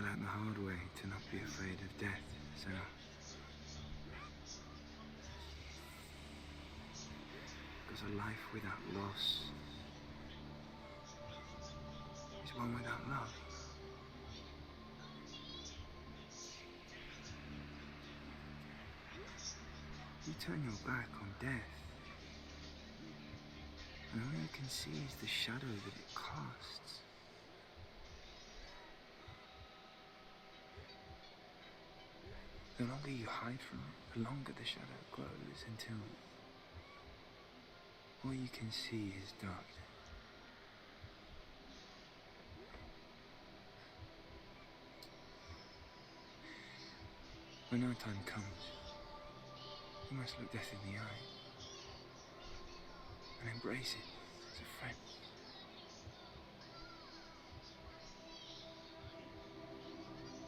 found out the hard way to not be afraid of death, Senua. Because a life without loss is one without love. You turn your back on death, and all you can see is the shadow that it casts. The longer you hide from it, the longer the shadow grows until all you can see is darkness. When our time comes, you must look death in the eye and embrace it as a friend.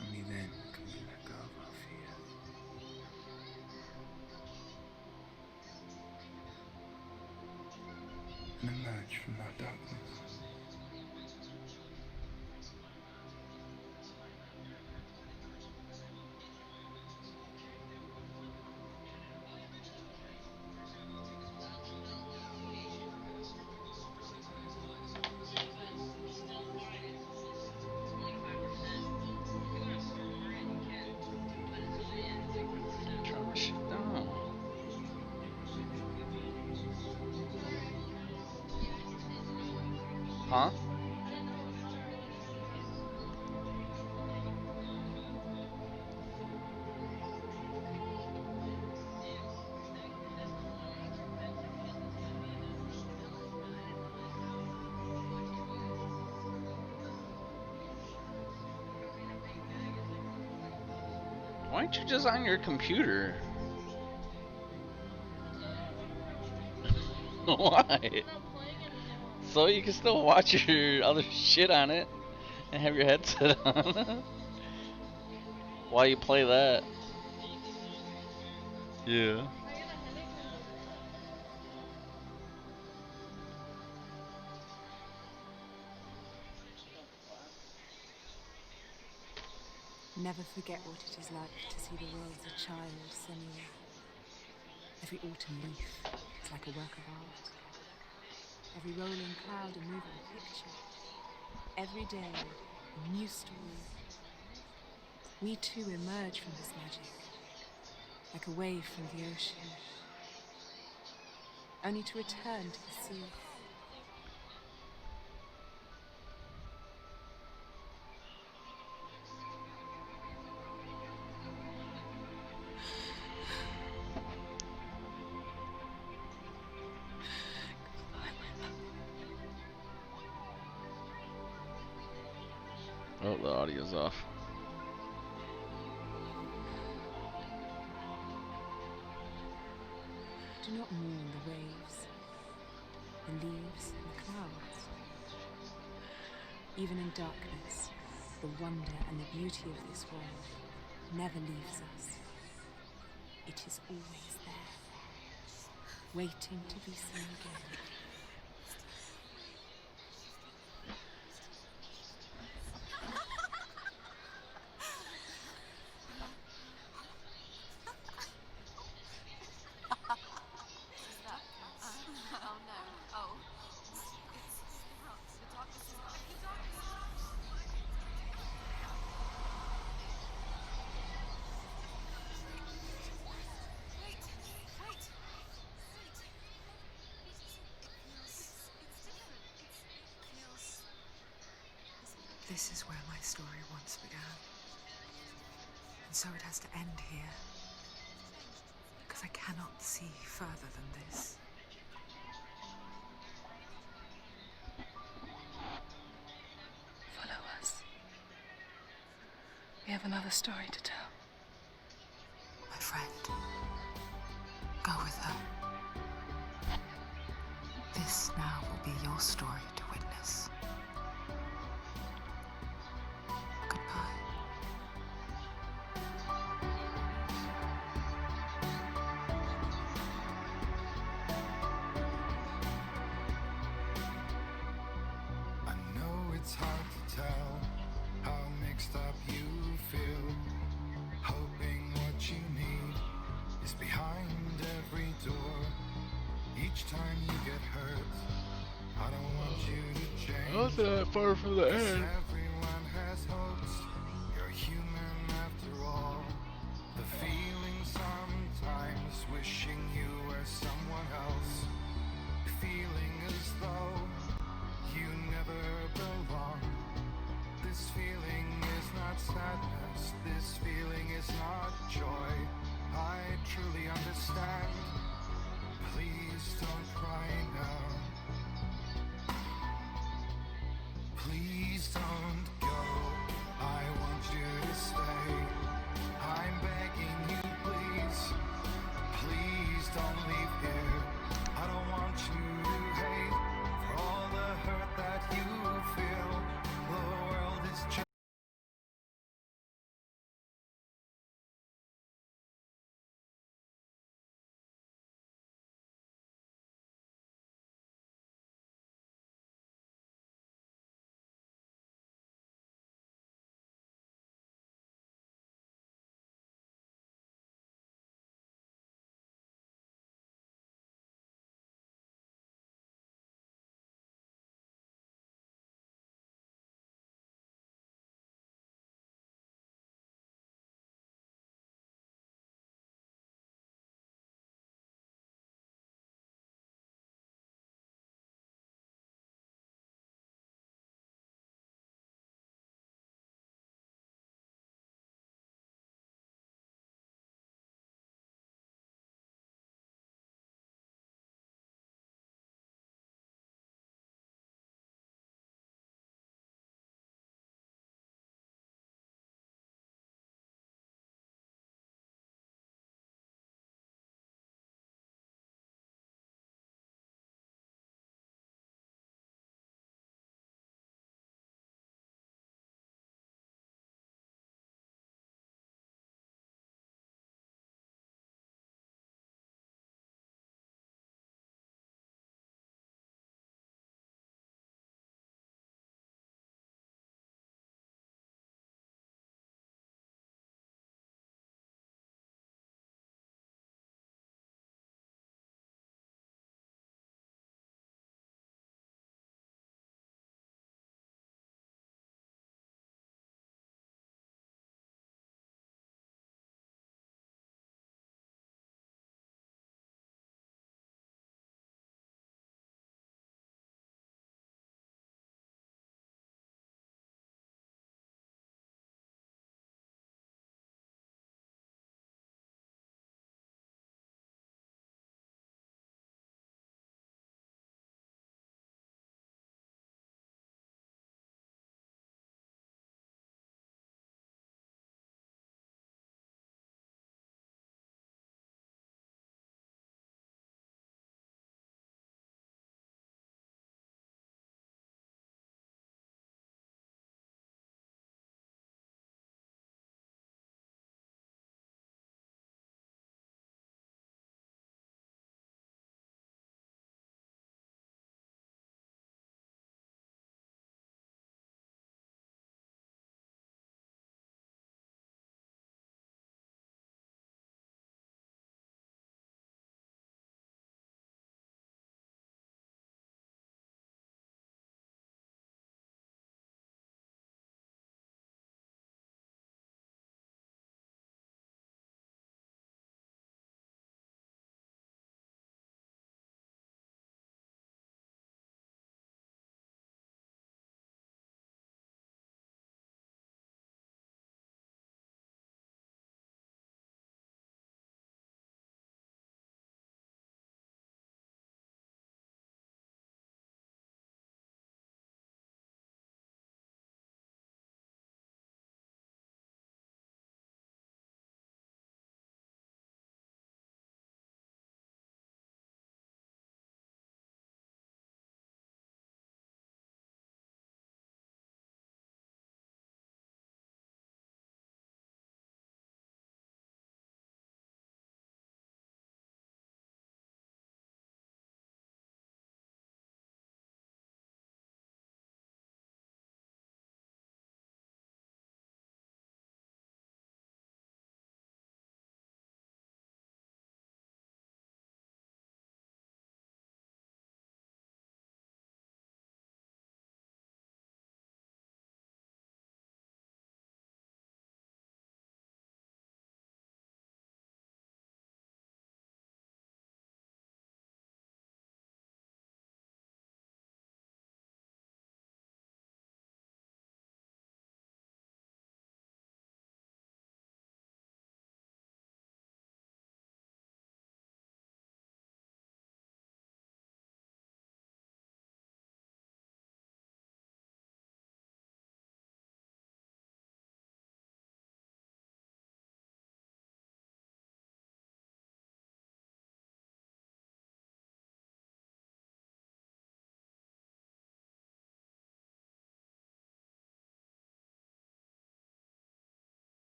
Only then can we let go of our fear. And emerge from our darkness. Huh? Why aren't you just on your computer? Why? So you can still watch your other shit on it and have your headset on while you play that. Yeah. Never forget what it is like to see the world as a child, Senua. Every autumn leaf is like a work of art. Every rolling cloud a moving picture. Every day, a new story. We too emerge from this magic, like a wave from the ocean, only to return to the sea. Oh, the audio's off. Do not mourn the waves, the leaves, and the clouds. Even in darkness, the wonder and the beauty of this world never leaves us. It is always there, waiting to be seen again. This is where my story once began. And so it has to end here. Because I cannot see further than this. Follow us. We have another story to tell. My friend, go with her. This now will be your story to witness. It's hard to tell how mixed up you feel, hoping what you need is behind every door. Each time you get hurt, I don't want you to change. Not that far from the end. Everyone has hopes, you're human after all. The feeling sometimes wishing you were someone else, feeling as though you never belong. This feeling is not sadness, this feeling is not joy. I truly understand, please don't cry now. Please don't go, I want you to stay. I'm begging you, please, please don't leave here. I don't want you to hate for all the hurt that you feel. The world is just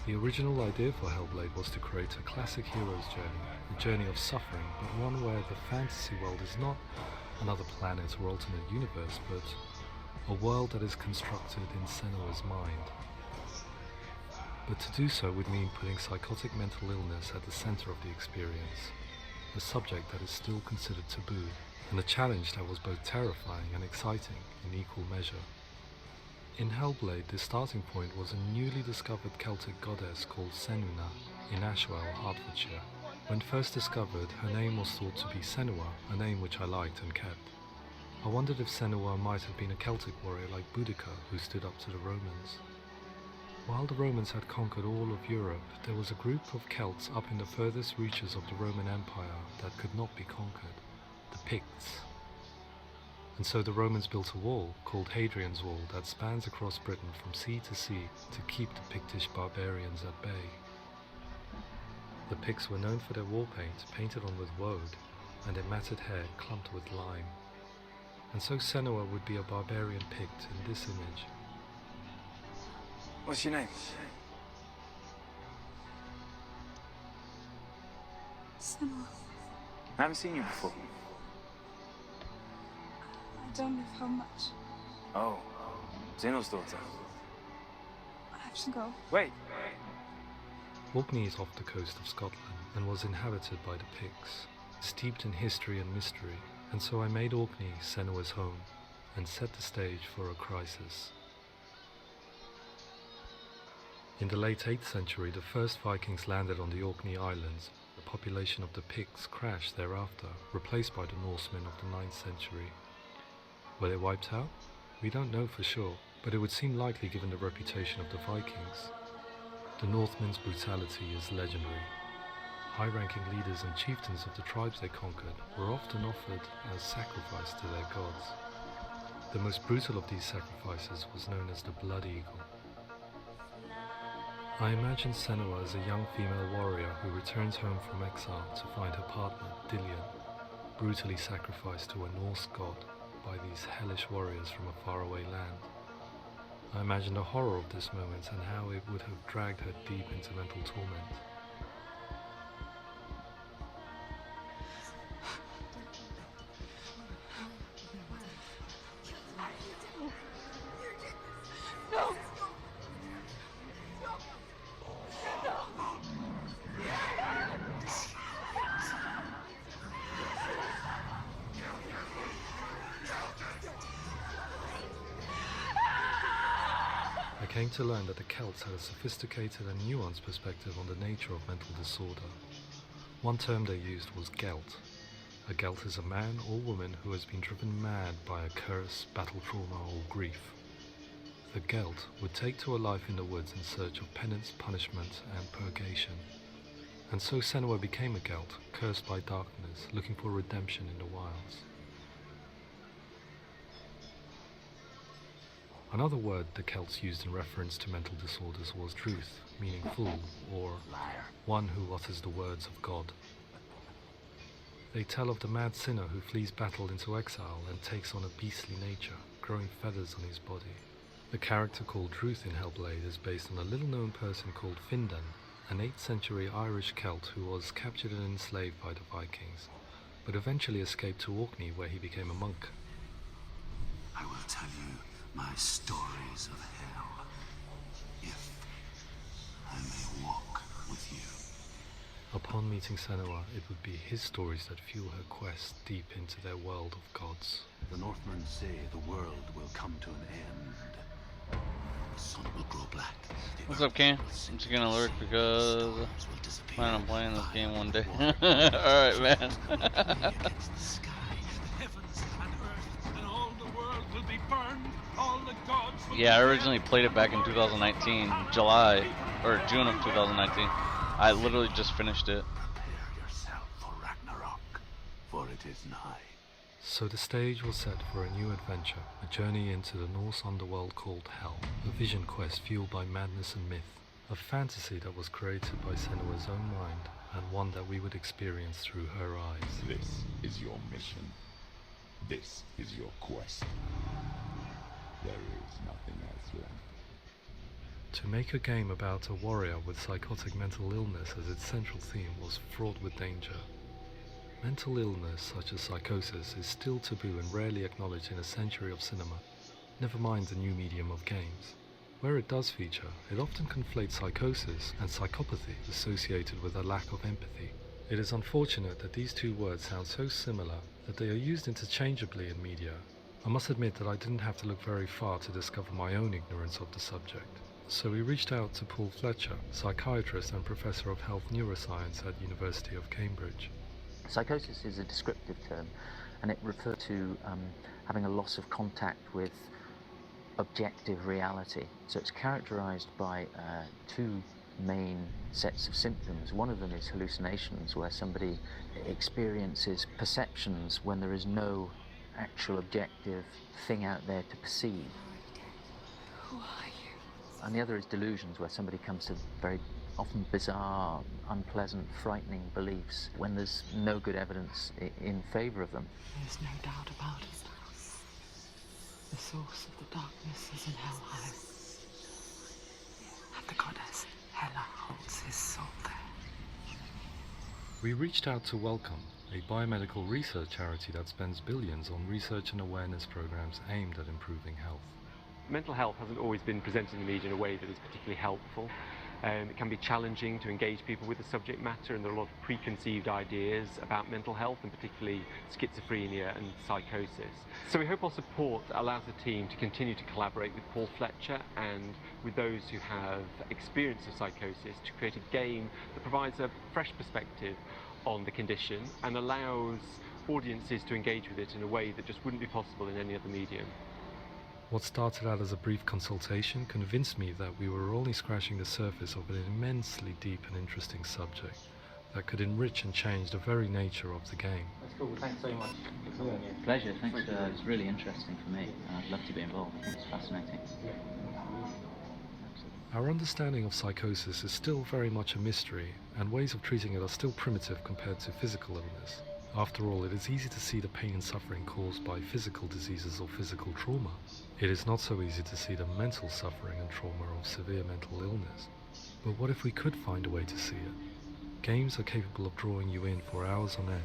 The original idea for HellBlade was to create a classic hero's journey, a journey of suffering, but one where the fantasy world is not another planet or alternate universe, but a world that is constructed in Senua's mind. But to do so would mean putting psychotic mental illness at the center of the experience, a subject that is still considered taboo, and a challenge that was both terrifying and exciting in equal measure. In HellBlade, the starting point was a newly discovered Celtic goddess called Senua in Ashwell, Hertfordshire. When first discovered, her name was thought to be Senua, a name which I liked and kept. I wondered if Senua might have been a Celtic warrior like Boudica who stood up to the Romans. While the Romans had conquered all of Europe, there was a group of Celts up in the furthest reaches of the Roman Empire that could not be conquered, the Picts. And so the Romans built a wall, called Hadrian's Wall, that spans across Britain from sea to sea to keep the Pictish barbarians at bay. The Picts were known for their war paint, painted on with woad, and their matted hair clumped with lime. And so Senua would be a barbarian Pict in this image. What's your name? Senua, I haven't seen you before. I don't live home much. Oh, Zeno's daughter. I have to go. Wait. Orkney is off the coast of Scotland and was inhabited by the Picts, steeped in history and mystery, and so I made Orkney Senua's home and set the stage for a crisis. In the late 8th century, the first Vikings landed on the Orkney Islands. The population of the Picts crashed thereafter, replaced by the Norsemen of the 9th century. Were they wiped out? We don't know for sure, but it would seem likely given the reputation of the Vikings. The Northmen's brutality is legendary. High-ranking leaders and chieftains of the tribes they conquered were often offered as sacrifice to their gods. The most brutal of these sacrifices was known as the Blood Eagle. I imagine Senua as a young female warrior who returns home from exile to find her partner, Dillion, brutally sacrificed to a Norse god by these hellish warriors from a faraway land. I imagine the horror of this moment and how it would have dragged her deep into mental torment. I came to learn that the Celts had a sophisticated and nuanced perspective on the nature of mental disorder. One term they used was Gelt. A Gelt is a man or woman who has been driven mad by a curse, battle trauma, or grief. The Gelt would take to a life in the woods in search of penance, punishment, and purgation. And so Senua became a Gelt, cursed by darkness, looking for redemption in the wilds. Another word the Celts used in reference to mental disorders was Druth, meaning fool, or one who utters the words of God. They tell of the mad sinner who flees battle into exile and takes on a beastly nature, growing feathers on his body. The character called Druth in HellBlade is based on a little-known person called Findan, an 8th century Irish Celt who was captured and enslaved by the Vikings, but eventually escaped to Orkney where he became a monk. I will tell you my stories of hell, if I may walk with you. Upon meeting Senua, it would be his stories that fuel her quest deep into their world of gods. The Northmen say the world will come to an end. The sun will grow black. What's up, Cam? I'm just gonna lurk because I plan on playing this game one day. Alright, man. Yeah, I originally played it back in 2019, July, or June of 2019. I literally just finished it. Prepare yourself for Ragnarok, for it is nigh. So the stage was set for a new adventure, a journey into the Norse underworld called Hell, a vision quest fueled by madness and myth, a fantasy that was created by Senua's own mind, and one that we would experience through her eyes. This is your mission. This is your quest. There is nothing else left. To make a game about a warrior with psychotic mental illness as its central theme was fraught with danger. Mental illness such as psychosis is still taboo and rarely acknowledged in a century of cinema, never mind the new medium of games. Where it does feature, it often conflates psychosis and psychopathy associated with a lack of empathy. It is unfortunate that these two words sound so similar that they are used interchangeably in media. I must admit that I didn't have to look very far to discover my own ignorance of the subject. So we reached out to Paul Fletcher, psychiatrist and professor of health neuroscience at University of Cambridge. Psychosis is a descriptive term, and it refers to having a loss of contact with objective reality. So it's characterized by two main sets of symptoms. One of them is hallucinations, where somebody experiences perceptions when there is no actual objective thing out there to perceive. Who are you? And the other is delusions, where somebody comes to very often bizarre, unpleasant, frightening beliefs when there's no good evidence in favor of them. There's no doubt about it. The source of the darkness is in Helheim. And the goddess Hela holds his soul there. We reached out to Welcome, a biomedical research charity that spends billions on research and awareness programs aimed at improving health. Mental health hasn't always been presented in the media in a way that is particularly helpful. It can be challenging to engage people with the subject matter, and there are a lot of preconceived ideas about mental health, and particularly schizophrenia and psychosis. So we hope our support allows the team to continue to collaborate with Paul Fletcher and with those who have experience of psychosis to create a game that provides a fresh perspective on the condition and allows audiences to engage with it in a way that just wouldn't be possible in any other medium. What started out as a brief consultation convinced me that we were only scratching the surface of an immensely deep and interesting subject that could enrich and change the very nature of the game. That's cool, thanks so much. Pleasure, thanks. It's really interesting for me. I'd love to be involved. I think it's fascinating. Our understanding of psychosis is still very much a mystery, and ways of treating it are still primitive compared to physical illness. After all, it is easy to see the pain and suffering caused by physical diseases or physical trauma. It is not so easy to see the mental suffering and trauma of severe mental illness. But what if we could find a way to see it? Games are capable of drawing you in for hours on end,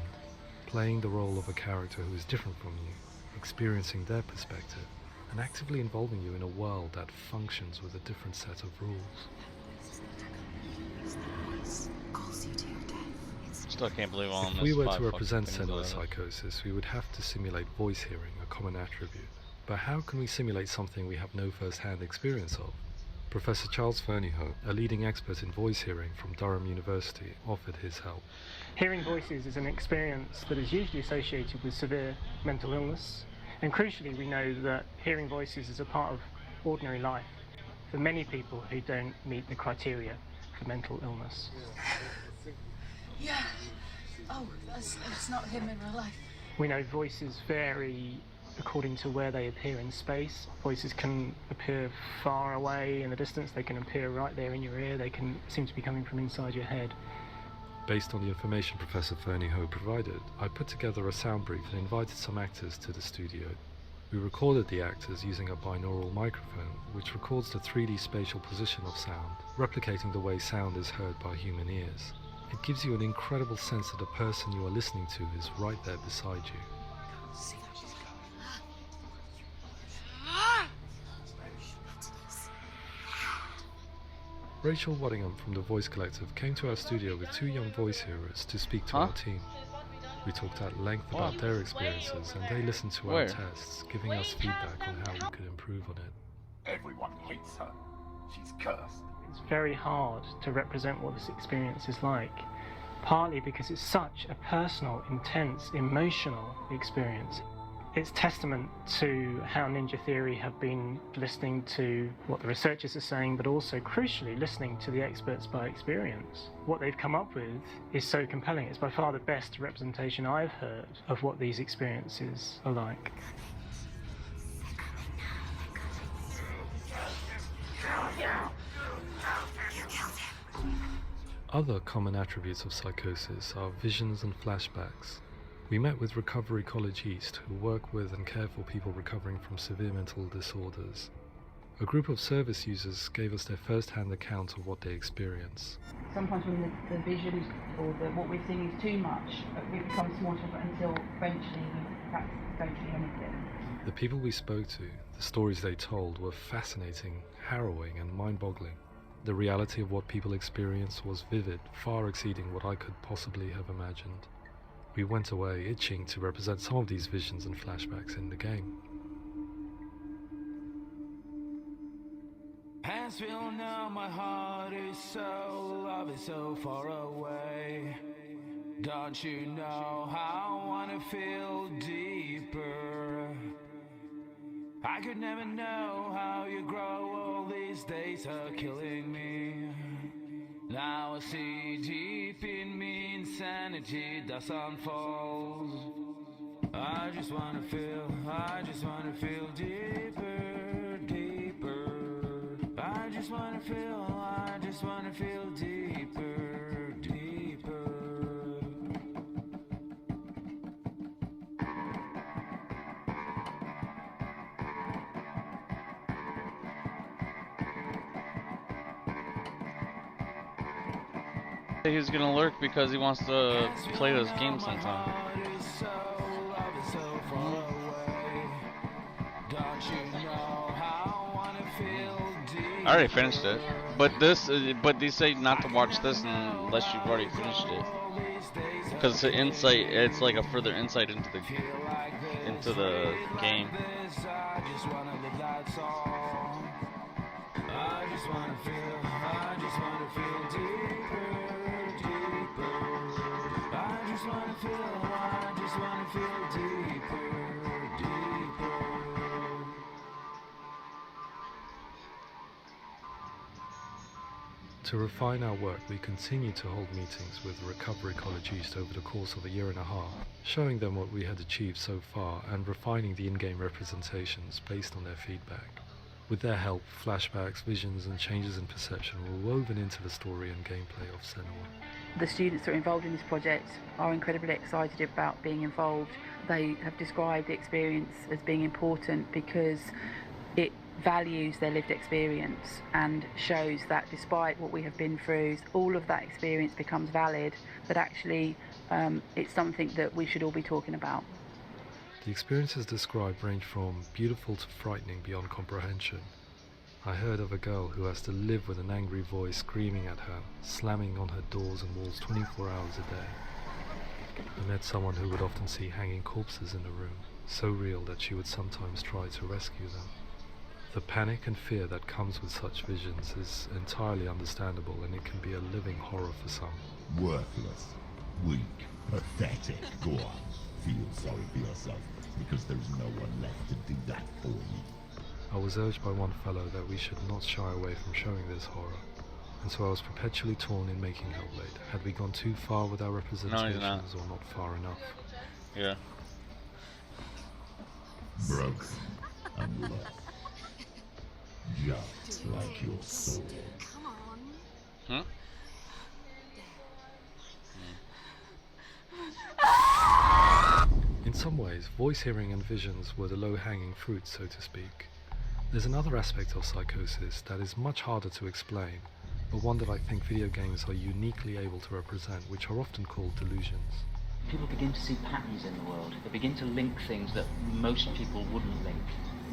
playing the role of a character who is different from you, experiencing their perspective, and actively involving you in a world that functions with a different set of rules. Still can't believe on If this we were 5 to represent fucking things Senua's like that. psychosis, we would have to simulate voice hearing, a common attribute. But how can we simulate something we have no first-hand experience of? Professor Charles Fernyhough, a leading expert in voice hearing from Durham University, offered his help. Hearing voices is an experience that is usually associated with severe mental illness, and crucially we know that hearing voices is a part of ordinary life for many people who don't meet the criteria for mental illness. Yeah. Oh, it's not him in real life. We know voices vary according to where they appear in space. Voices can appear far away in the distance, they can appear right there in your ear, they can seem to be coming from inside your head. Based on the information Professor Fernyhough provided, I put together a sound brief and invited some actors to the studio. We recorded the actors using a binaural microphone, which records the 3D spatial position of sound, replicating the way sound is heard by human ears. It gives you an incredible sense that the person you are listening to is right there beside you. Rachel Waddingham from the Voice Collective came to our studio with 2 young voice hearers to speak to our team. We talked at length about their experiences, and they listened to our tests, giving us feedback on how we could improve on it. Everyone hates her. She's cursed. It's very hard to represent what this experience is like, partly because it's such a personal, intense, emotional experience. It's testament to how Ninja Theory have been listening to what the researchers are saying, but also, crucially, listening to the experts by experience. What they've come up with is so compelling. It's by far the best representation I've heard of what these experiences are like. Other common attributes of psychosis are visions and flashbacks. We met with Recovery College East, who work with and care for people recovering from severe mental disorders. A group of service users gave us their first-hand account of what they experience. Sometimes when the vision or what we're seeing is too much, it becomes more until eventually we perhaps don't see anything. The people we spoke to, the stories they told, were fascinating, harrowing and mind-boggling. The reality of what people experienced was vivid, far exceeding what I could possibly have imagined. We went away itching to represent some of these visions and flashbacks in the game. Hands feel now, my heart is so, love is so far away. Don't you know how I wanna feel deeper? I could never know how you grow, all these days are killing me. Now I see deep in me insanity does unfold. I just wanna feel deeper, deeper. I just wanna feel deeper, deeper. He's gonna lurk because he wants to play this game sometime. I already finished it, but they say not to watch this unless you've already finished it, because it's an insight. It's like a further insight into the game. To refine our work, we continue to hold meetings with Recovery College East over the course of a year and a half, showing them what we had achieved so far and refining the in-game representations based on their feedback. With their help, flashbacks, visions and changes in perception were woven into the story and gameplay of Senua. The students that are involved in this project are incredibly excited about being involved. They have described the experience as being important because it values their lived experience and shows that despite what we have been through, all of that experience becomes valid, that actually it's something that we should all be talking about. The experiences described range from beautiful to frightening beyond comprehension. I heard of a girl who has to live with an angry voice screaming at her, slamming on her doors and walls 24 hours a day. I met someone who would often see hanging corpses in the room, so real that she would sometimes try to rescue them. The panic and fear that comes with such visions is entirely understandable, and it can be a living horror for some. Worthless, weak, pathetic. Go on, feel sorry for yourself, because there's no one left to do that for you. I was urged by one fellow that we should not shy away from showing this horror, and so I was perpetually torn in making HellBlade. Had we gone too far with our representations or not far enough? Yeah. Broken and lost. Just like your soul. Hmm? In some ways, voice hearing and visions were the low-hanging fruit, so to speak. There's another aspect of psychosis that is much harder to explain, but one that I think video games are uniquely able to represent, which are often called delusions. People begin to see patterns in the world. They begin to link things that most people wouldn't link.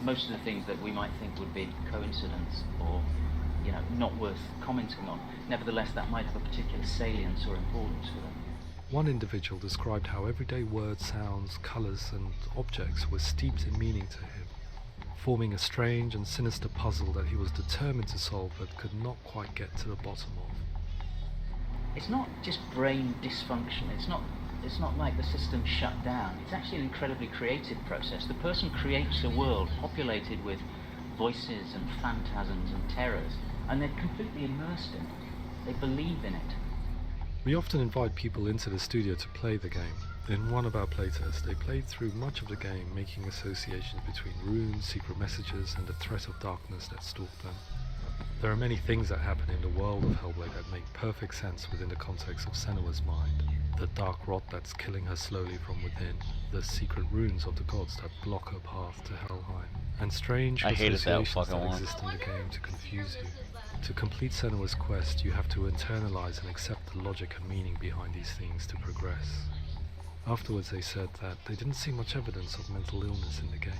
Most of the things that we might think would be coincidence or, not worth commenting on. Nevertheless, that might have a particular salience or importance for them. One individual described how everyday words, sounds, colours and objects were steeped in meaning to him, forming a strange and sinister puzzle that he was determined to solve but could not quite get to the bottom of. It's not just brain dysfunction. It's not like the system shut down. It's actually an incredibly creative process. The person creates a world populated with voices and phantasms and terrors, and they're completely immersed in it. They believe in it. We often invite people into the studio to play the game. In one of our playtests, they played through much of the game, making associations between runes, secret messages, and the threat of darkness that stalked them. There are many things that happen in the world of HellBlade that make perfect sense within the context of Senua's mind. The dark rot that's killing her slowly from within, the secret runes of the gods that block her path to Helheim, and strange I hated that associations fucking that one. exist in the game to confuse you. To complete Senua's quest, you have to internalize and accept the logic and meaning behind these things to progress. Afterwards they said that they didn't see much evidence of mental illness in the game.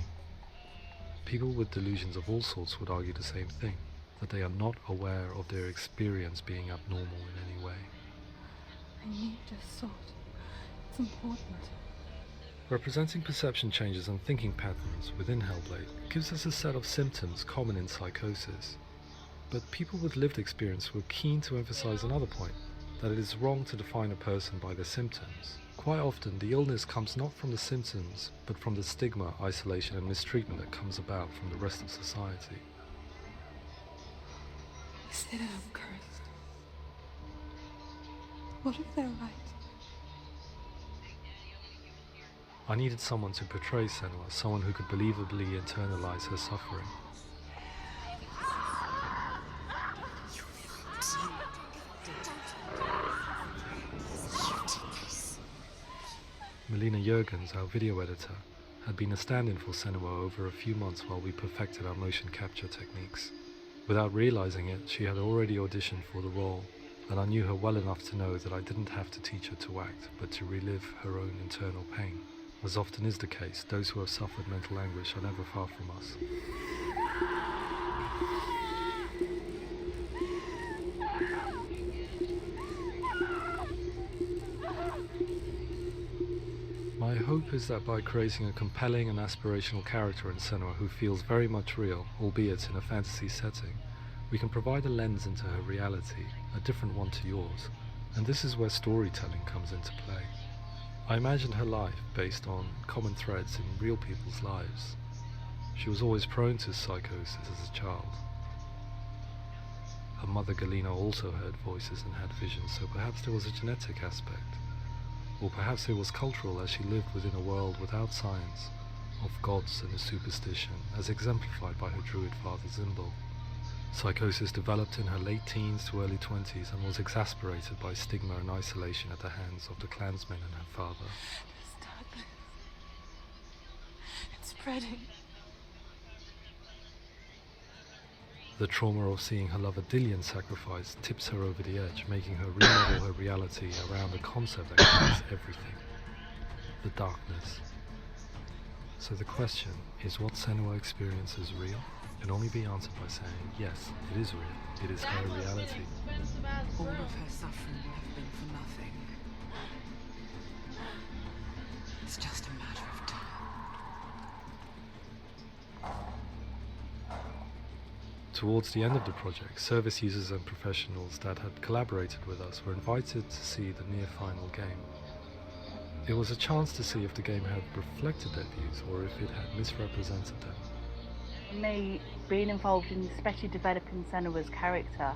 People with delusions of all sorts would argue the same thing, that they are not aware of their experience being abnormal in any way. I need a sword. It's important. Representing perception changes and thinking patterns within HellBlade gives us a set of symptoms common in psychosis. But people with lived experience were keen to emphasize another point, that it is wrong to define a person by their symptoms. Quite often, the illness comes not from the symptoms, but from the stigma, isolation and mistreatment that comes about from the rest of society. They say that I'm cursed. What if they're right? I needed someone to portray Senua, someone who could believably internalize her suffering. Melina Jurgens, our video editor, had been a stand-in for Senua over a few months while we perfected our motion capture techniques. Without realizing it, she had already auditioned for the role, and I knew her well enough to know that I didn't have to teach her to act, but to relive her own internal pain. As often is the case, those who have suffered mental anguish are never far from us. My hope is that by creating a compelling and aspirational character in Senua who feels very much real, albeit in a fantasy setting, we can provide a lens into her reality, a different one to yours, and this is where storytelling comes into play. I imagined her life based on common threads in real people's lives. She was always prone to psychosis as a child. Her mother Galina also heard voices and had visions, so perhaps there was a genetic aspect. Or perhaps it was cultural, as she lived within a world without science, of gods and a superstition, as exemplified by her druid father Zimbel. Psychosis developed in her late teens to early 20s and was exacerbated by stigma and isolation at the hands of the clansmen and her father. This darkness. It's spreading. The trauma of seeing her lover Dillian sacrificed tips her over the edge, making her remodel her reality around a concept that connects everything: the darkness. So the question is, what Senua experiences real? Can only be answered by saying, yes, it is real. It is her reality. All of her suffering will have been for nothing. It's just a matter of time. Towards the end of the project, service users and professionals that had collaborated with us were invited to see the near-final game. It was a chance to see if the game had reflected their views or if it had misrepresented them. For me, being involved in especially developing Senua's character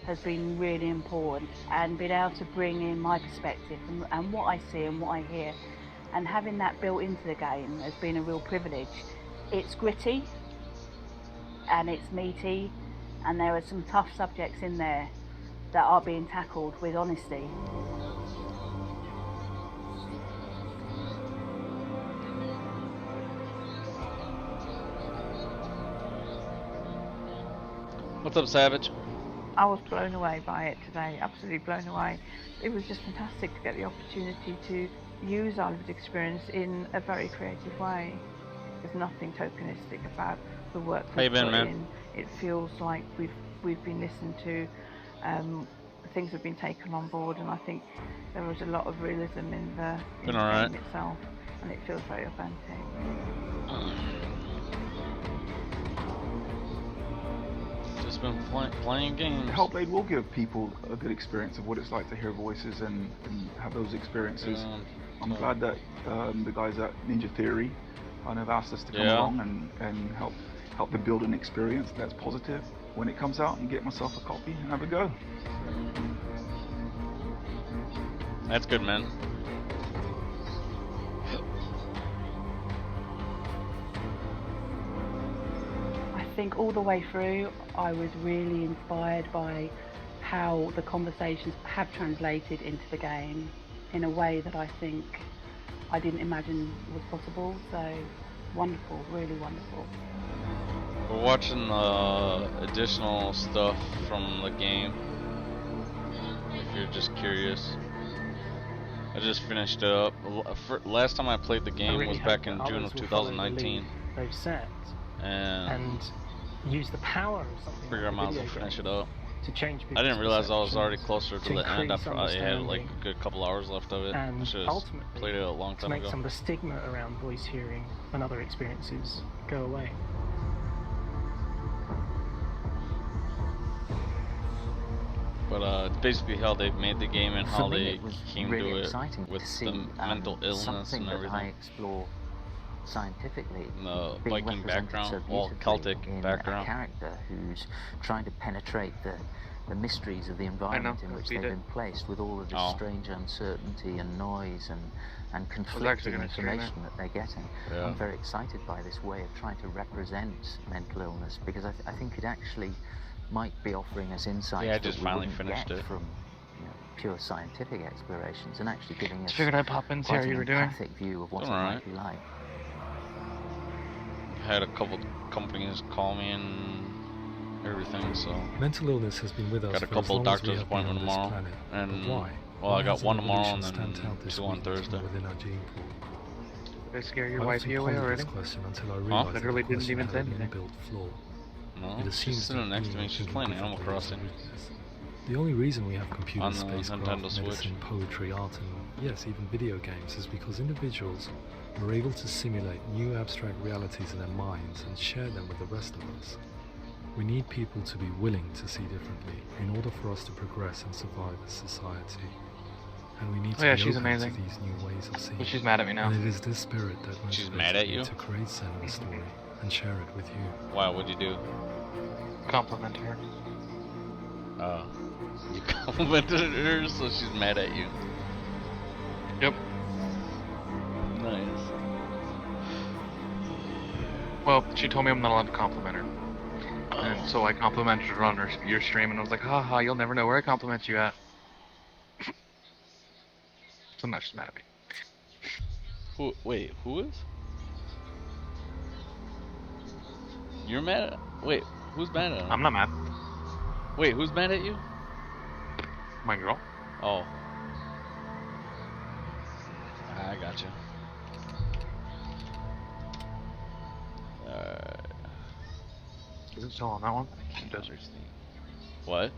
has been really important, and being able to bring in my perspective and what I see and what I hear, and having that built into the game has been a real privilege. It's gritty and it's meaty, and there are some tough subjects in there that are being tackled with honesty. What's up, Savage? I was blown away by it today, absolutely blown away. It was just fantastic to get the opportunity to use our lived experience in a very creative way. There's nothing tokenistic about the work we've put in. It feels like we've been listened to, things have been taken on board, and I think there was a lot of realism in the game itself, and it feels very authentic. Just been playing games. HellBlade will give people a good experience of what it's like to hear voices and have those experiences. I'm glad that the guys at Ninja Theory kind of asked us to come along and help them build an experience that's positive when it comes out, and get myself a copy and have a go. That's good, man. I think all the way through, I was really inspired by how the conversations have translated into the game in a way that I think I didn't imagine was possible. So wonderful, really wonderful. We're watching additional stuff from the game, if you're just curious. I just finished it up. Last time I played the game really was back in June of will follow the 2019. lead they've set And use the power of something figure I like might as a well video finish game it up. to change I people's didn't realize I was already perceptions, closer to the end. I had like a good couple hours left of it. I and should have ultimately played it a long to time make ago. some of the stigma around voice hearing and other experiences go away. But it's basically how they've made the game and how they came really to it exciting with to see, the mental illness something and that everything. I explore scientifically, The being Viking represented background, so all beautifully Celtic in background. a character who's trying to penetrate the mysteries of the environment in which they've been placed, with all of this strange uncertainty and noise and conflicting information that they're getting. Yeah. I'm very excited by this way of trying to represent mental illness, because I think it actually might be offering us insights Yeah, I just that we finally wouldn't finished get it. from pure scientific explorations, and actually giving us Figured I'd pop in, see how quite an you were doing. empathic view of what it might be like. Had a couple companies call me and everything, so mental illness has been with us got a for couple as long as doctor's we have been appointment on this tomorrow, planet. and but why? well, I got has one an tomorrow evolution and stamped out then this 2 on weakness Thursday. from within our gene pool? Did I scare your I wifey often away pondered already? this question until I realized that Literally the didn't question even had say an anything. inbuilt flaw. No, It she's assumes sitting that next to being me. She's thinking playing Animal differently is a Crossing weakness. The only reason we have on computers, the spacecraft, Nintendo Switch. medicine, poetry, art, and yes, even video games is because individuals are able to simulate new abstract realities in their minds and share them with the rest of us. We need people to be willing to see differently in order for us to progress and survive as society. And we need to be she's open amazing. to these new ways of seeing. But she's mad at me now. And it is this spirit that She's motivates mad at me you? to create Senua's story and share it with you. Why? What'd you do? Compliment her. Oh, you complimented her, so she's mad at you. Yep. Nice. Well, she told me I'm not allowed to compliment her. And so I complimented her on your stream, and I was like, haha, you'll never know where I compliment you at. So now she's mad at me. Wait, who is? You're mad at? Wait, who's mad at him? I'm not mad. Wait, who's mad at you? My girl. Oh. I gotcha. Is it still on that one? She does. What?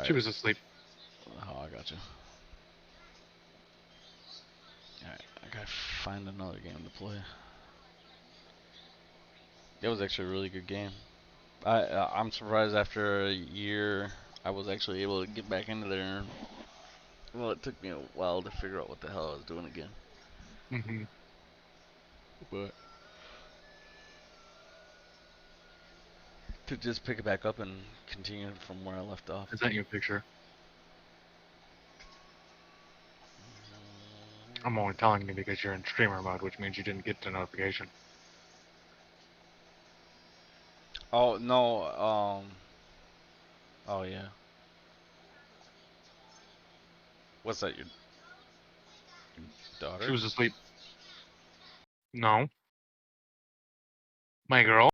She was asleep. Oh, I gotcha. Alright, I gotta find another game to play. It was actually a really good game. I'm surprised after a year I was actually able to get back into there. Well, it took me a while to figure out what the hell I was doing again. Mm-hmm. But to just pick it back up and continue from where I left off. Is that your picture? I'm only telling you because you're in streamer mode, which means you didn't get the notification. Oh no, oh yeah. What's that? Your daughter? She was asleep. No. My girl.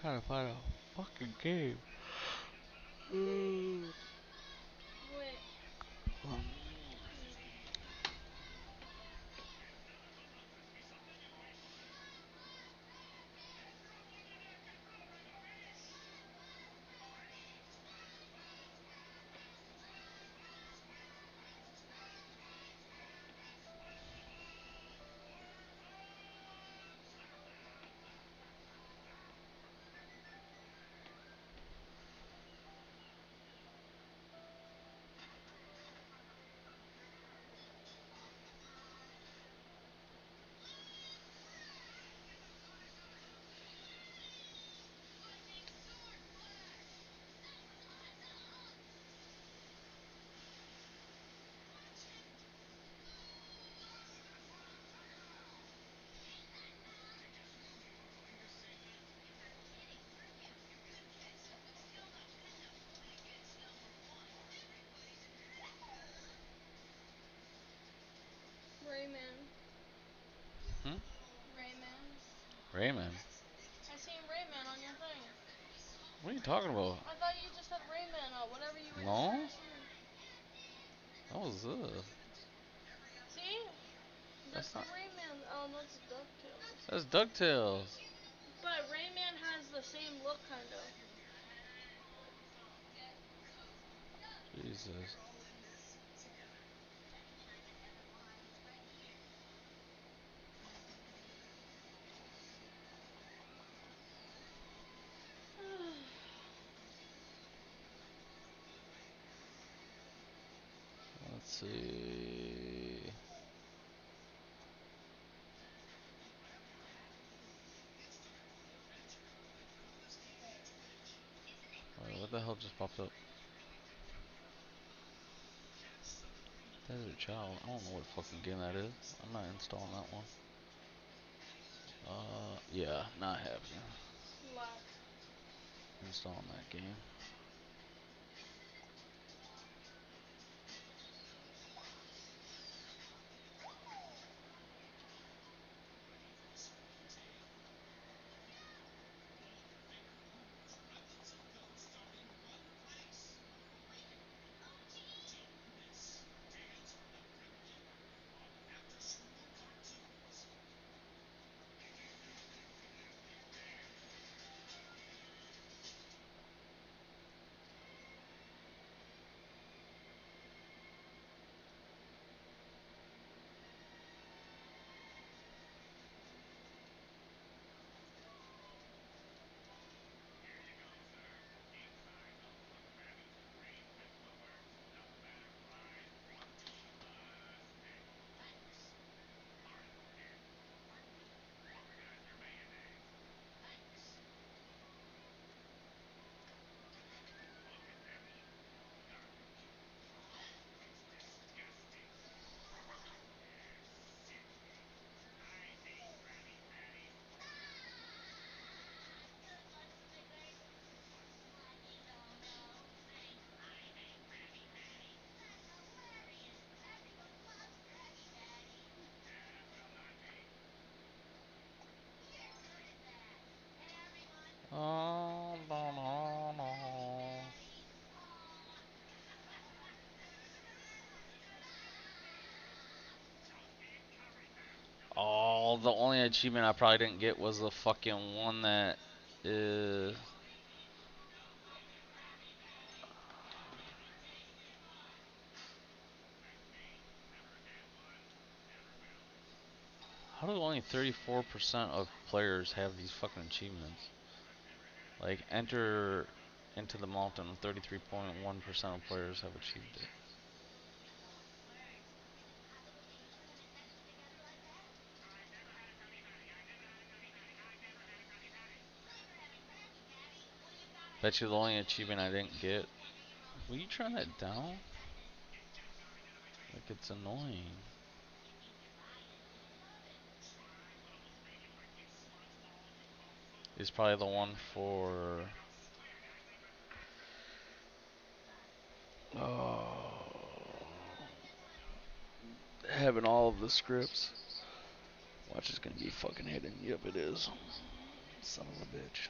trying to find a fucking game. Wait. Rayman. Hmm? Rayman. Rayman. I seen Rayman on your thing. What are you talking about? I thought you just had Rayman out whenever you were No? just here. That was See? That's That's the not. Rayman. Oh, that's DuckTales. That's DuckTales. But Rayman has the same look, kind of. Jesus. Let's see. Wait, what the hell just popped up? Desert Child. I don't know what fucking game that is. I'm not installing that one. Yeah, not happening. Lag. Installing that game. Oh, no. Oh, the only achievement I probably didn't get was the fucking one that is. How do only 34% of players have these fucking achievements? Like, enter into the mountain, 33.1% of players have achieved it. Bet you the only achievement I didn't get. Will you turn that down? Like, it's annoying. It's probably the one for. Oh, having all of the scripts. Watch, it's gonna be fucking hidden. Yep, it is. Son of a bitch.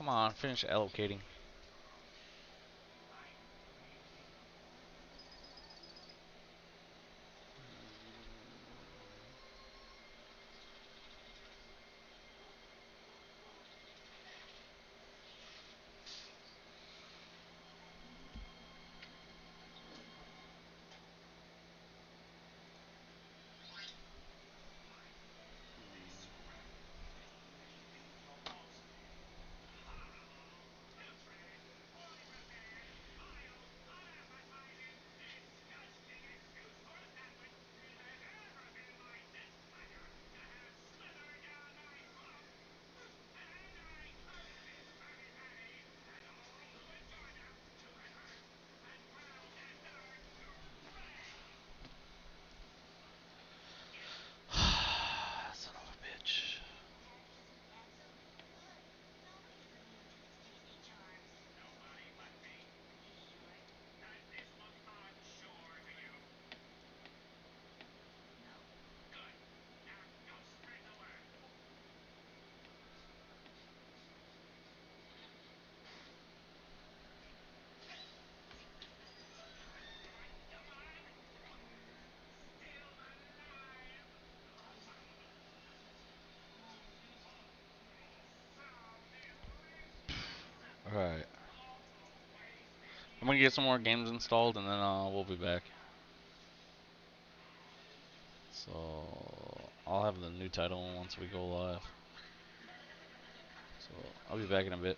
Come on, finish allocating. Son of a bitch. Alright. I'm gonna get some more games installed and then we'll be back. So I'll have the new title once we go live. So I'll be back in a bit.